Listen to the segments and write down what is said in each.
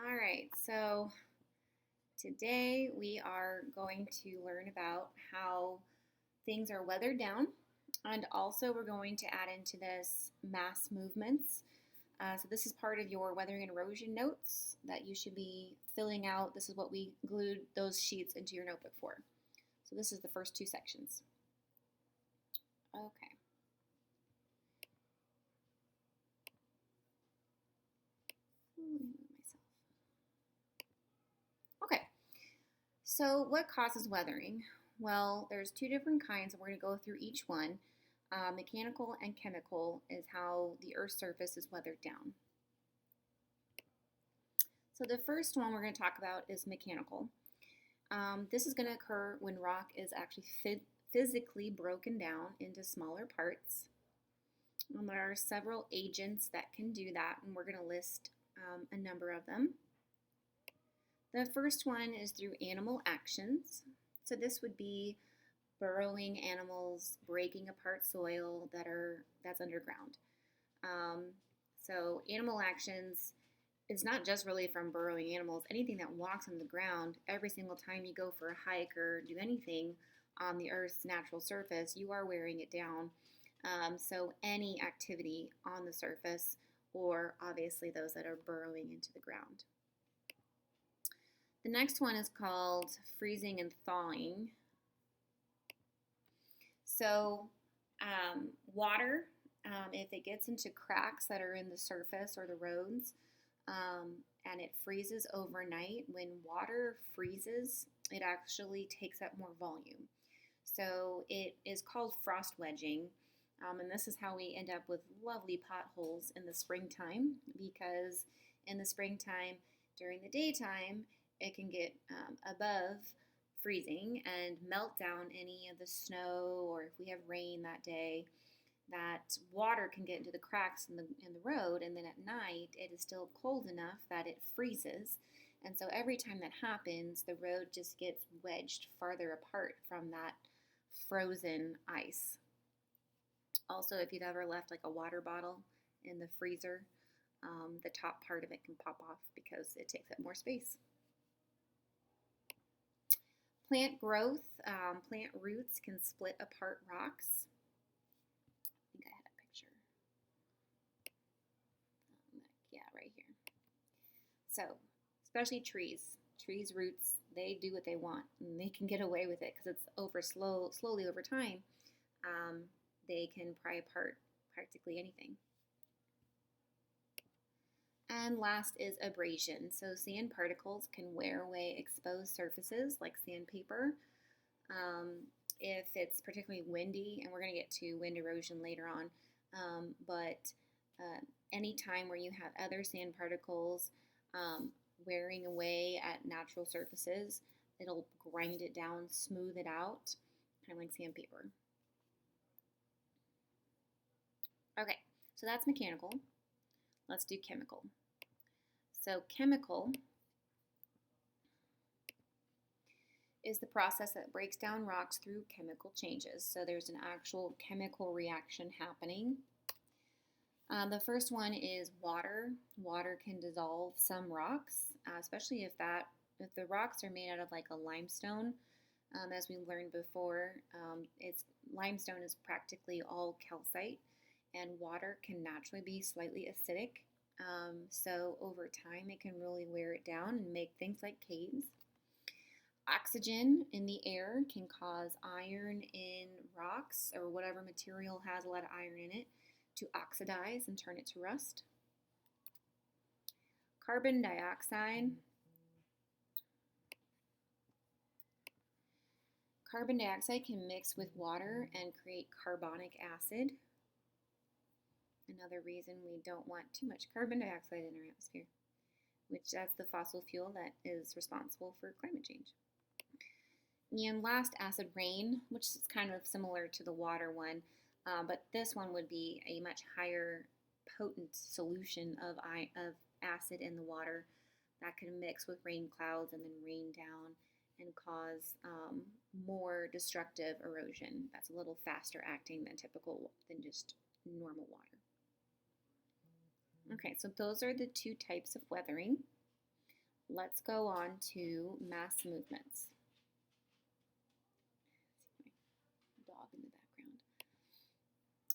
All right, so today we are going to learn about how things are weathered down, and also we're going to add into this mass movements. So this is part of your weathering and erosion notes that you should be filling out. This is what we glued those sheets into your notebook for. So this is the first two sections. Okay. Myself. Okay. So, what causes weathering? Well, there's two different kinds, and we're going to go through each one. Mechanical and chemical is how the Earth's surface is weathered down. So, the first one we're going to talk about is mechanical. This is going to occur when rock is actually physically broken down into smaller parts. There are several agents that can do that, and we're going to list a number of them. The first one is through animal actions. So this would be burrowing animals breaking apart soil that's underground. Um, so animal actions is not just really from burrowing animals. Anything that walks on the ground, every single time you go for a hike or do anything on the Earth's natural surface, you are wearing it down. So any activity on the surface, or obviously those that are burrowing into the ground. The next one is called freezing and thawing. So, water, if it gets into cracks that are in the surface or the roads, and it freezes overnight, when water freezes, it actually takes up more volume. So, it is called frost wedging. And this is how we end up with lovely potholes in the springtime because in the springtime, during the daytime, it can get above freezing and melt down any of the snow, or if we have rain that day, that water can get into the cracks in the road, and then at night it is still cold enough that it freezes. And so every time that happens, the road just gets wedged farther apart from that frozen ice. Also, if you've ever left like a water bottle in the freezer, the top part of it can pop off because it takes up more space. Plant growth, plant roots can split apart rocks. I think I had a picture. Yeah, right here. So, especially trees. Trees' roots, they do what they want, and they can get away with it because it's slowly over time. Um, they can pry apart practically anything. And last is abrasion. So sand particles can wear away exposed surfaces like sandpaper. Um, if it's particularly windy, and we're going to get to wind erosion later on, but any time where you have other sand particles wearing away at natural surfaces, it'll grind it down, smooth it out, kind of like sandpaper. Okay, so that's mechanical. Let's do chemical. So chemical is the process that breaks down rocks through chemical changes. So there's an actual chemical reaction happening. The first one is water. Water can dissolve some rocks, especially if the rocks are made out of like a limestone. As we learned before, limestone is practically all calcite, and water can naturally be slightly acidic. So over time, it can really wear it down and make things like caves. Oxygen in the air can cause iron in rocks or whatever material has a lot of iron in it to oxidize and turn it to rust. Carbon dioxide. Carbon dioxide can mix with water and create carbonic acid. Another reason we don't want too much carbon dioxide in our atmosphere, which that's the fossil fuel that is responsible for climate change. And last, acid rain, which is kind of similar to the water one, but this one would be a much higher potent solution of acid in the water that can mix with rain clouds and then rain down and cause more destructive erosion. That's a little faster acting than just normal water. Okay, so those are the two types of weathering. let's go on to mass movements. Dog in the background.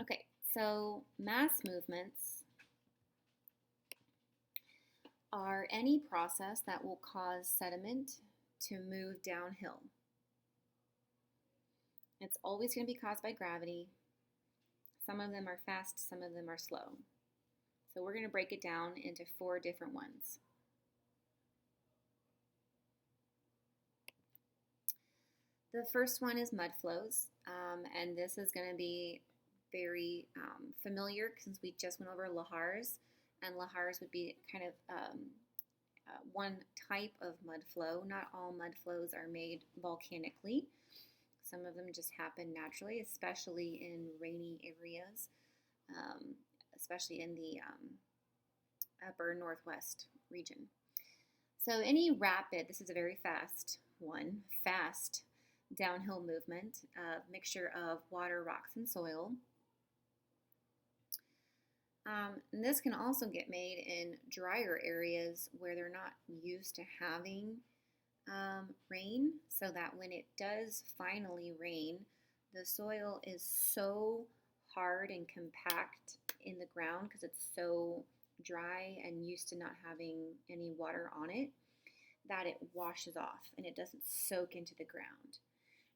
Okay, so mass movements are any process that will cause sediment to move downhill. It's always going to be caused by gravity. Some of them are fast, some of them are slow. So we're going to break it down into 4 different ones. The first one is mud flows, and this is going to be very familiar since we just went over lahars, and lahars would be kind of one type of mud flow. Not all mud flows are made volcanically. Some of them just happen naturally, especially in rainy areas, especially in the upper northwest region. So any rapid, this is a very fast one, fast downhill movement, mixture of water, rocks, and soil. And this can also get made in drier areas where they're not used to having rain, so that when it does finally rain, the soil is so hard and compact in the ground because it's so dry and used to not having any water on it that it washes off and it doesn't soak into the ground.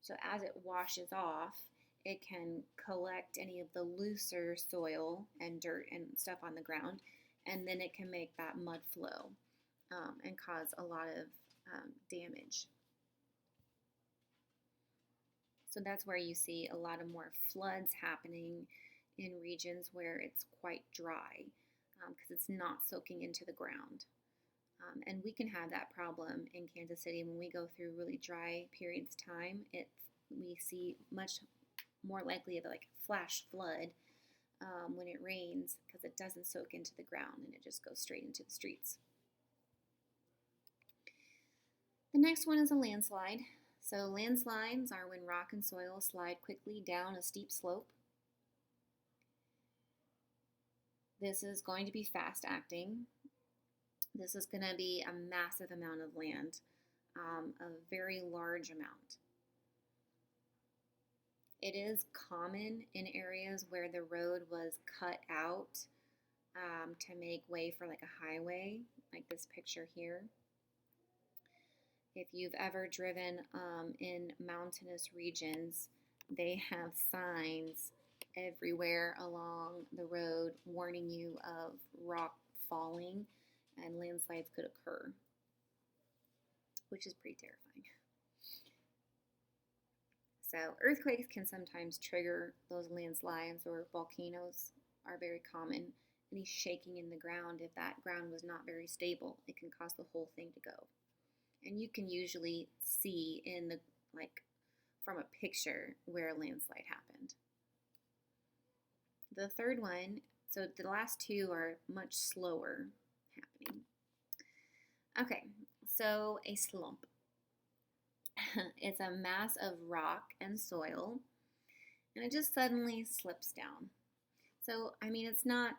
So as it washes off, it can collect any of the looser soil and dirt and stuff on the ground, and then it can make that mud flow and cause a lot of damage. So that's where you see a lot of more floods happening in regions where it's quite dry because it's not soaking into the ground. And we can have that problem in Kansas City when we go through really dry periods of time. We see much more likely of like flash flood when it rains because it doesn't soak into the ground and it just goes straight into the streets. The next one is a landslide. So landslides are when rock and soil slide quickly down a steep slope. This is going to be fast acting. This is going to be a massive amount of land, a very large amount. It is common in areas where the road was cut out to make way for like a highway, like this picture here. If you've ever driven in mountainous regions, they have signs everywhere along the road warning you of rock falling and landslides could occur, which is pretty terrifying. So earthquakes can sometimes trigger those landslides, or volcanoes are very common. Any shaking in the ground, if that ground was not very stable, it can cause the whole thing to go. And you can usually see in the, like, from a picture where a landslide happened. The third one, so the last 2 are much slower happening. Okay, so a slump. It's a mass of rock and soil, and it just suddenly slips down. So, I mean, it's not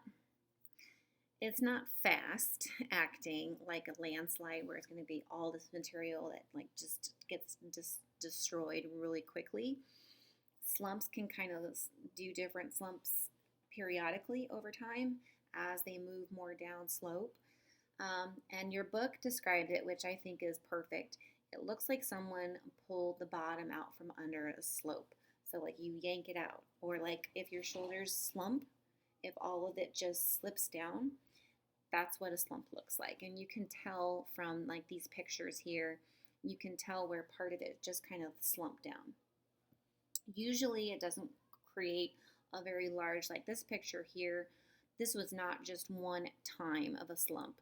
fast acting like a landslide where it's going to be all this material that like just gets destroyed really quickly. Slumps can kind of do different slumps periodically over time as they move more down slope. And your book described it, which I think is perfect. It looks like someone pulled the bottom out from under a slope. So like you yank it out, or like if your shoulders slump, if all of it just slips down, that's what a slump looks like. And you can tell from like these pictures here, you can tell where part of it just kind of slumped down. Usually it doesn't create a very large, like this picture here, this was not just one time of a slump.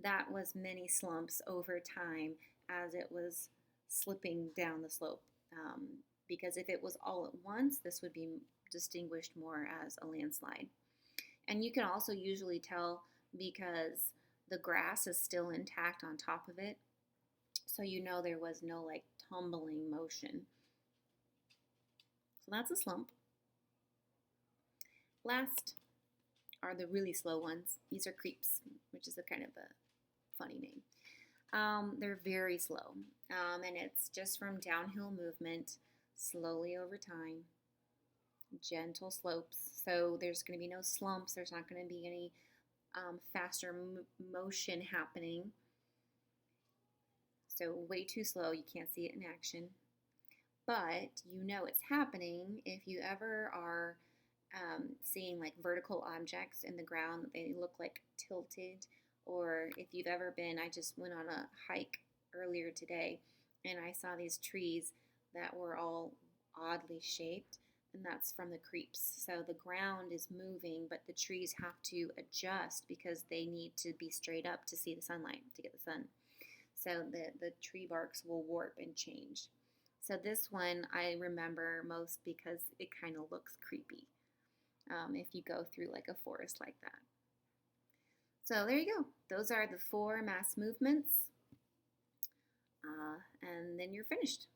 That was many slumps over time as it was slipping down the slope. Because if it was all at once, this would be distinguished more as a landslide. And you can also usually tell because the grass is still intact on top of it, so you know there was no like tumbling motion. So that's a slump. Last are the really slow ones. These are creeps, which is a kind of a funny name. They're very slow, and it's just from downhill movement, slowly over time, gentle slopes. So there's going to be no slumps. There's not going to be any faster motion happening. So way too slow. You can't see it in action, but you know it's happening if you ever are seeing like vertical objects in the ground that they look like tilted, or if you've ever been, I just went on a hike earlier today and I saw these trees that were all oddly shaped, and that's from the creeps. So the ground is moving, but the trees have to adjust because they need to be straight up to see the sunlight, to get the sun. So the tree barks will warp and change. So this one I remember most because it kind of looks creepy if you go through like a forest like that. So there you go. Those are the 4 mass movements, and then you're finished.